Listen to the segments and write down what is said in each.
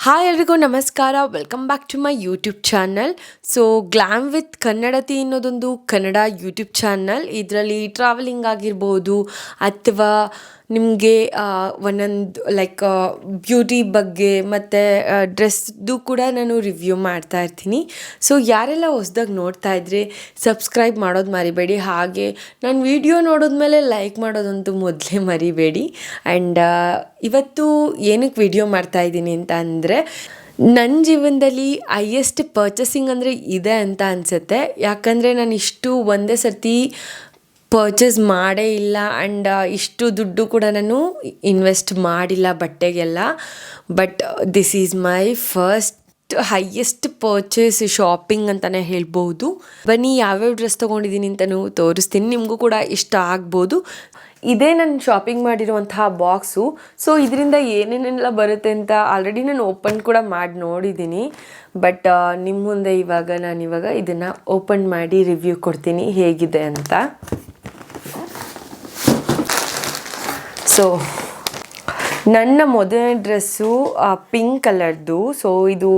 Hi ಎಲ್ರಿಗೂ ನಮಸ್ಕಾರ. Welcome back to my YouTube channel. So glam with Kannadathi ಅನ್ನೋದೊಂದು Kannada YouTube channel. ಇದರಲ್ಲಿ ಟ್ರಾವೆಲಿಂಗ್ ಆಗಿರ್ಬೋದು ಅಥವಾ ನಿಮಗೆ ಒಂದೊಂದು ಲೈಕ್ ಬ್ಯೂಟಿ ಬಗ್ಗೆ ಮತ್ತು ಡ್ರೆಸ್ದು ಕೂಡ ನಾನು ರಿವ್ಯೂ ಮಾಡ್ತಾ ಇರ್ತೀನಿ. ಸೊ ಯಾರೆಲ್ಲ ಹೊಸ್ದಾಗಿ ನೋಡ್ತಾ ಇದ್ರೆ ಸಬ್ಸ್ಕ್ರೈಬ್ ಮಾಡೋದು ಮರಿಬೇಡಿ. ಹಾಗೆ ನಾನು ವಿಡಿಯೋ ನೋಡಿದ್ಮೇಲೆ ಲೈಕ್ ಮಾಡೋದಂತೂ ಮೊದಲೇ ಮರಿಬೇಡಿ. ಆ್ಯಂಡ್ ಇವತ್ತು ಏನಕ್ಕೆ ವಿಡಿಯೋ ಮಾಡ್ತಾ ಇದ್ದೀನಿ ಅಂತ ಅಂದರೆ, ನನ್ನ ಜೀವನದಲ್ಲಿ ಹೈಯೆಸ್ಟ್ ಪರ್ಚೇಸಿಂಗ್ ಅಂದರೆ ಇದೆ ಅಂತ ಅನಿಸುತ್ತೆ. ಯಾಕಂದರೆ ನಾನು ಇಷ್ಟು ಒಂದೇ ಸರ್ತಿ ಪರ್ಚೇಸ್ ಮಾಡೇ ಇಲ್ಲ. ಆ್ಯಂಡ್ ಇಷ್ಟು ದುಡ್ಡು ಕೂಡ ನಾನು ಇನ್ವೆಸ್ಟ್ ಮಾಡಿಲ್ಲ ಬಟ್ಟೆಗೆಲ್ಲ. But this is my first highest purchase shopping ಅಂತಲೇ ಹೇಳ್ಬೋದು. ಬನ್ನಿ ಯಾವ್ಯಾವ ಡ್ರೆಸ್ ತೊಗೊಂಡಿದ್ದೀನಿ ಅಂತಲೂ ತೋರಿಸ್ತೀನಿ, ನಿಮಗೂ ಕೂಡ ಇಷ್ಟ ಆಗ್ಬೋದು. ಇದೇ ನಾನು ಶಾಪಿಂಗ್ ಮಾಡಿರುವಂತಹ ಬಾಕ್ಸು. ಸೊ ಇದರಿಂದ ಏನೇನೆಲ್ಲ ಬರುತ್ತೆ ಅಂತ ಆಲ್ರೆಡಿ ನಾನು ಓಪನ್ ಕೂಡ ಮಾಡಿ ನೋಡಿದ್ದೀನಿ. ಬಟ್ ನಿಮ್ಮ ಮುಂದೆ ನಾನಿವಾಗ ಇದನ್ನು ಓಪನ್ ಮಾಡಿ ರಿವ್ಯೂ ಕೊಡ್ತೀನಿ ಹೇಗಿದೆ ಅಂತ. ಸೊ ನನ್ನ ಮೊದಲನೇ ಡ್ರೆಸ್ಸು ಪಿಂಕ್ ಕಲರ್ದು. ಸೊ ಇದು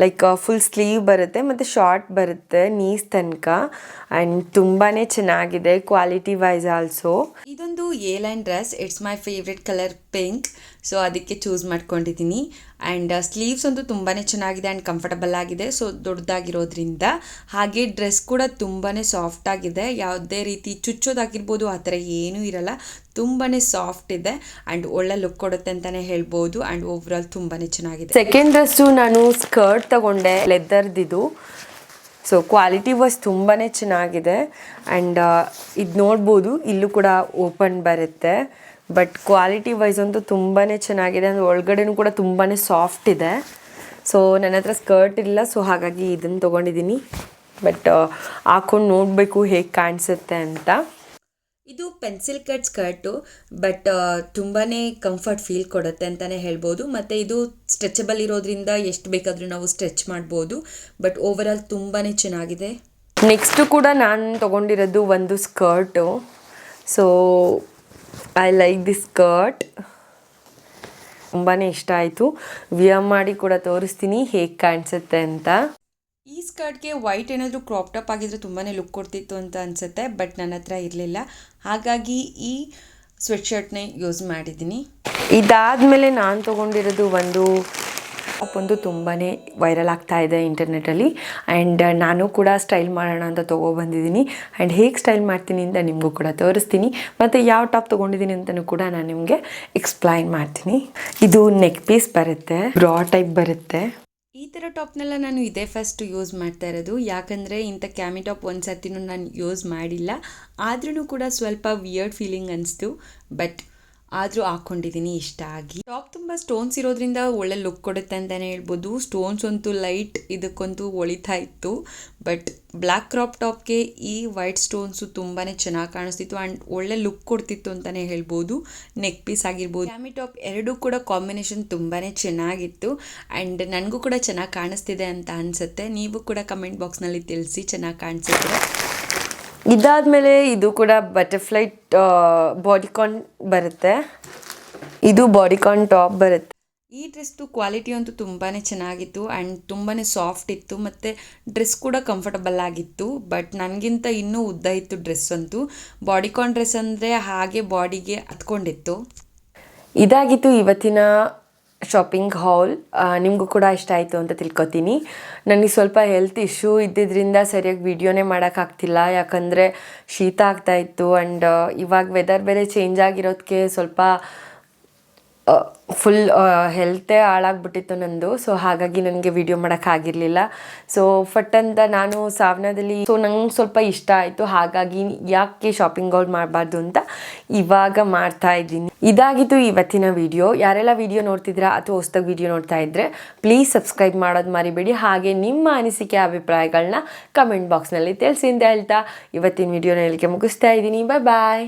ಲೈಕ್ ಫುಲ್ ಸ್ಲೀವ್ ಬರುತ್ತೆ ಮತ್ತು ಶಾರ್ಟ್ ಬರುತ್ತೆ ನೀಸ್ ತನಕ. ಆ್ಯಂಡ್ ತುಂಬಾ ಚೆನ್ನಾಗಿದೆ ಕ್ವಾಲಿಟಿ ವೈಸ್ ಆಲ್ಸೋ. ಇದೊಂದು A line dress. It's my favourite colour pink. So ಅದಕ್ಕೆ ಚೂಸ್ ಮಾಡ್ಕೊಂಡಿದ್ದೀನಿ. ಆ್ಯಂಡ್ ಸ್ಲೀವ್ಸ್ ಅಂತೂ ತುಂಬಾ ಚೆನ್ನಾಗಿದೆ ಆ್ಯಂಡ್ ಕಂಫರ್ಟಬಲ್ ಆಗಿದೆ. ಸೊ ದೊಡ್ಡದಾಗಿರೋದ್ರಿಂದ. ಹಾಗೆ ಡ್ರೆಸ್ ಕೂಡ ತುಂಬಾ ಸಾಫ್ಟ್ ಆಗಿದೆ. ಯಾವುದೇ ರೀತಿ ಚುಚ್ಚೋದಾಗಿರ್ಬೋದು ಆ ಥರ ಏನೂ ಇರಲ್ಲ. ತುಂಬಾ ಸಾಫ್ಟ್ ಇದೆ ಆ್ಯಂಡ್ ಒಳ್ಳೆ ಲುಕ್ ಕೊಡುತ್ತೆ ಅಂತಲೇ ಹೇಳ್ಬೋದು. ಆ್ಯಂಡ್ ಓವರಾಲ್ ತುಂಬಾ ಚೆನ್ನಾಗಿದೆ. ಸೆಕೆಂಡ್ ಡ್ರೆಸ್ಸು ನಾನು ಸ್ಕರ್ಟ್ ತಗೊಂಡೆ, ಲೆದರ್ದಿದು. ಸೊ ಕ್ವಾಲಿಟಿ ವಾಸ್ ತುಂಬಾ ಚೆನ್ನಾಗಿದೆ. ಆ್ಯಂಡ್ ಇದು ನೋಡ್ಬೋದು, ಇಲ್ಲೂ ಕೂಡ ಓಪನ್ ಬರುತ್ತೆ. ಬಟ್ ಕ್ವಾಲಿಟಿ ವೈಸ್ ಅಂತೂ ತುಂಬಾ ಚೆನ್ನಾಗಿದೆ. ಅಂದರೆ ಒಳಗಡೆನೂ ಕೂಡ ತುಂಬಾ ಸಾಫ್ಟ್ ಇದೆ. ಸೊ ನನ್ನ ಹತ್ರ ಸ್ಕರ್ಟ್ ಇಲ್ಲ, ಸೊ ಹಾಗಾಗಿ ಇದನ್ನು ತೊಗೊಂಡಿದ್ದೀನಿ. ಬಟ್ ಹಾಕ್ಕೊಂಡು ನೋಡಬೇಕು ಹೇಗೆ ಕಾಣಿಸುತ್ತೆ ಅಂತ. ಇದು ಪೆನ್ಸಿಲ್ ಕಟ್ ಸ್ಕರ್ಟು. ಬಟ್ ತುಂಬಾ ಕಂಫರ್ಟ್ ಫೀಲ್ ಕೊಡುತ್ತೆ ಅಂತಲೇ ಹೇಳ್ಬೋದು. ಮತ್ತು ಇದು ಸ್ಟ್ರೆಚಬಲ್ ಇರೋದ್ರಿಂದ ಎಷ್ಟು ಬೇಕಾದರೂ ನಾವು ಸ್ಟ್ರೆಚ್ ಮಾಡ್ಬೋದು. ಬಟ್ ಓವರಾಲ್ ತುಂಬಾ ಚೆನ್ನಾಗಿದೆ. ನೆಕ್ಸ್ಟು ಕೂಡ ನಾನು ತೊಗೊಂಡಿರೋದು ಒಂದು skirt. So I like this skirt. ತುಂಬಾ ಇಷ್ಟ ಆಯಿತು. ವಿಯರ್ ಮಾಡಿ ಕೂಡ ತೋರಿಸ್ತೀನಿ ಹೇಗೆ ಕಾಣಿಸುತ್ತೆ ಅಂತ. ಈ ಸ್ಕರ್ಟ್ಗೆ ವೈಟ್ ಏನಾದರೂ ಕ್ರಾಪ್ ಟಾಪ್ ಆಗಿದ್ರೆ ತುಂಬಾ ಲುಕ್ ಕೊಡ್ತಿತ್ತು ಅಂತ ಅನಿಸುತ್ತೆ. ಬಟ್ ನನ್ನ ಹತ್ರ ಇರಲಿಲ್ಲ, ಹಾಗಾಗಿ ಈ ಸ್ವೆಟ್ ಶರ್ಟ್ನೇ ಯೂಸ್ ಮಾಡಿದ್ದೀನಿ. ಇದಾದಮೇಲೆ ನಾನು ತೊಗೊಂಡಿರೋದು ಒಂದು ತುಂಬಾ ವೈರಲ್ ಆಗ್ತಾ ಇದೆ ಇಂಟರ್ನೆಟಲ್ಲಿ. ಆ್ಯಂಡ್ ನಾನು ಕೂಡ ಸ್ಟೈಲ್ ಮಾಡೋಣ ಅಂತ ತೊಗೊಬಂದಿದ್ದೀನಿ. ಆ್ಯಂಡ್ ಹೇಗೆ ಸ್ಟೈಲ್ ಮಾಡ್ತೀನಿ ಅಂತ ನಿಮಗೂ ಕೂಡ ತೋರಿಸ್ತೀನಿ. ಮತ್ತು ಯಾವ ಟಾಪ್ ತೊಗೊಂಡಿದ್ದೀನಿ ಅಂತಲೂ ಕೂಡ ನಾನು ನಿಮಗೆ ಎಕ್ಸ್ಪ್ಲೈನ್ ಮಾಡ್ತೀನಿ. ಇದು ನೆಕ್ ಪೀಸ್ ಬರುತ್ತೆ, ಬ್ರಾ ಟೈಪ್ ಬರುತ್ತೆ. ಈ ಥರ ಟಾಪ್ನೆಲ್ಲ ನಾನು ಇದೇ ಫಸ್ಟ್ ಯೂಸ್ ಮಾಡ್ತಾ ಇರೋದು. ಯಾಕಂದರೆ ಇಂಥ ಕ್ಯಾಮಿ ಟಾಪ್ ಒಂದು ಸರ್ತಿನೂ ನಾನು ಯೂಸ್ ಮಾಡಿಲ್ಲ. ಆದ್ರೂ ಕೂಡ ಸ್ವಲ್ಪ ವಿಯರ್ಡ್ ಫೀಲಿಂಗ್ ಅನಿಸ್ತು. ಬಟ್ ಆದರೂ ಹಾಕ್ಕೊಂಡಿದ್ದೀನಿ ಇಷ್ಟ ಆಗಿ. ಟಾಪ್ ತುಂಬ ಸ್ಟೋನ್ಸ್ ಇರೋದ್ರಿಂದ ಒಳ್ಳೆ ಲುಕ್ ಕೊಡುತ್ತೆ ಅಂತಲೇ ಹೇಳ್ಬೋದು. ಸ್ಟೋನ್ಸ್ ಅಂತೂ ಲೈಟ್ ಇದಕ್ಕಂತೂ ಹೊಳಿತಾ ಇತ್ತು. ಬಟ್ ಬ್ಲ್ಯಾಕ್ ಕ್ರಾಪ್ ಟಾಪ್ಗೆ ಈ ವೈಟ್ ಸ್ಟೋನ್ಸು ತುಂಬಾ ಚೆನ್ನಾಗಿ ಕಾಣಿಸ್ತಿತ್ತು ಆ್ಯಂಡ್ ಒಳ್ಳೆ ಲುಕ್ ಕೊಡ್ತಿತ್ತು ಅಂತಲೇ ಹೇಳ್ಬೋದು. ನೆಕ್ ಪೀಸ್ ಆಗಿರ್ಬೋದು, ಕ್ಯಾಮಿ ಟಾಪ್ ಎರಡೂ ಕೂಡ ಕಾಂಬಿನೇಷನ್ ತುಂಬಾ ಚೆನ್ನಾಗಿತ್ತು. ಆ್ಯಂಡ್ ನನಗೂ ಕೂಡ ಚೆನ್ನಾಗಿ ಕಾಣಿಸ್ತಿದೆ ಅಂತ ಅನಿಸುತ್ತೆ. ನೀವು ಕೂಡ ಕಮೆಂಟ್ ಬಾಕ್ಸ್ನಲ್ಲಿ ತಿಳಿಸಿ ಚೆನ್ನಾಗಿ ಕಾಣಿಸಿದ್ರೆ. ಇದಾದಮೇಲೆ ಇದು ಕೂಡ ಬಟರ್ಫ್ಲೈ ಬಾಡಿಕಾನ್ ಬರುತ್ತೆ. ಇದು ಬಾಡಿಕಾನ್ ಟಾಪ್ ಬರುತ್ತೆ. ಈ ಡ್ರೆಸ್ದು ಕ್ವಾಲಿಟಿ ಅಂತೂ ತುಂಬಾ ಚೆನ್ನಾಗಿತ್ತು ಆ್ಯಂಡ್ ತುಂಬಾ ಸಾಫ್ಟ್ ಇತ್ತು. ಮತ್ತು ಡ್ರೆಸ್ ಕೂಡ ಕಂಫರ್ಟಬಲ್ ಆಗಿತ್ತು. ಬಟ್ ನನಗಿಂತ ಇನ್ನೂ ಉದ್ದ ಇತ್ತು ಡ್ರೆಸ್ ಅಂತೂ. ಬಾಡಿಕಾನ್ ಡ್ರೆಸ್ ಅಂದರೆ ಹಾಗೆ ಬಾಡಿಗೆ ಹತ್ಕೊಂಡಿತ್ತು. ಇದಾಗಿತ್ತು ಇವತ್ತಿನ ಶಾಪಿಂಗ್ ಹಾಲ್. ನಿಮಗೂ ಕೂಡ ಇಷ್ಟ ಆಯಿತು ಅಂತ ತಿಳ್ಕೊತೀನಿ. ನನಗೆ ಸ್ವಲ್ಪ ಹೆಲ್ತ್ ಇಶ್ಯೂ ಇದ್ದಿದ್ದರಿಂದ ಸರಿಯಾಗಿ ವಿಡಿಯೋನೇ ಮಾಡೋಕ್ಕಾಗ್ತಿಲ್ಲ. ಯಾಕಂದರೆ ಶೀತ ಆಗ್ತಾಯಿತ್ತು ಆ್ಯಂಡ್ ಇವಾಗ ವೆದರ್ ಬೇರೆ ಚೇಂಜ್ ಆಗಿರೋದಕ್ಕೆ ಸ್ವಲ್ಪ ಫುಲ್ ಹೆಲ್ತೇ ಹಾಳಾಗ್ಬಿಟ್ಟಿತ್ತು ನಂದು. ಸೊ ಹಾಗಾಗಿ ನನಗೆ ವಿಡಿಯೋ ಮಾಡೋಕ್ಕಾಗಿರಲಿಲ್ಲ. ಸೊ ಫಟ್ ಅಂತ ನಾನು ಸಾವನದಲ್ಲಿ ನಂಗೆ ಸ್ವಲ್ಪ ಇಷ್ಟ ಆಯಿತು. ಹಾಗಾಗಿ ಯಾಕೆ ಶಾಪಿಂಗ್ ಔಟ್ ಮಾಡಬಾರ್ದು ಅಂತ ಇವಾಗ ಮಾಡ್ತಾ ಇದ್ದೀನಿ. ಇದಾಗಿತ್ತು ಇವತ್ತಿನ ವಿಡಿಯೋ. ಯಾರೆಲ್ಲ ವಿಡಿಯೋ ನೋಡ್ತಿದ್ದೀರಾ ಅಥವಾ ಹೊಸ್ದಾಗಿ ವಿಡಿಯೋ ನೋಡ್ತಾ ಇದ್ದರೆ ಪ್ಲೀಸ್ ಸಬ್ಸ್ಕ್ರೈಬ್ ಮಾಡೋದು ಮರಿಬೇಡಿ. ಹಾಗೆ ನಿಮ್ಮ ಅನಿಸಿಕೆ ಅಭಿಪ್ರಾಯಗಳನ್ನ ಕಮೆಂಟ್ ಬಾಕ್ಸ್ನಲ್ಲಿ ತಿಳಿಸಿ ಅಂತ ಹೇಳ್ತಾ ಇವತ್ತಿನ ವಿಡಿಯೋನ ಇಲ್ಲಿಗೆ ಮುಗಿಸ್ತಾ ಇದ್ದೀನಿ. ಬಾಯ್ ಬಾಯ್.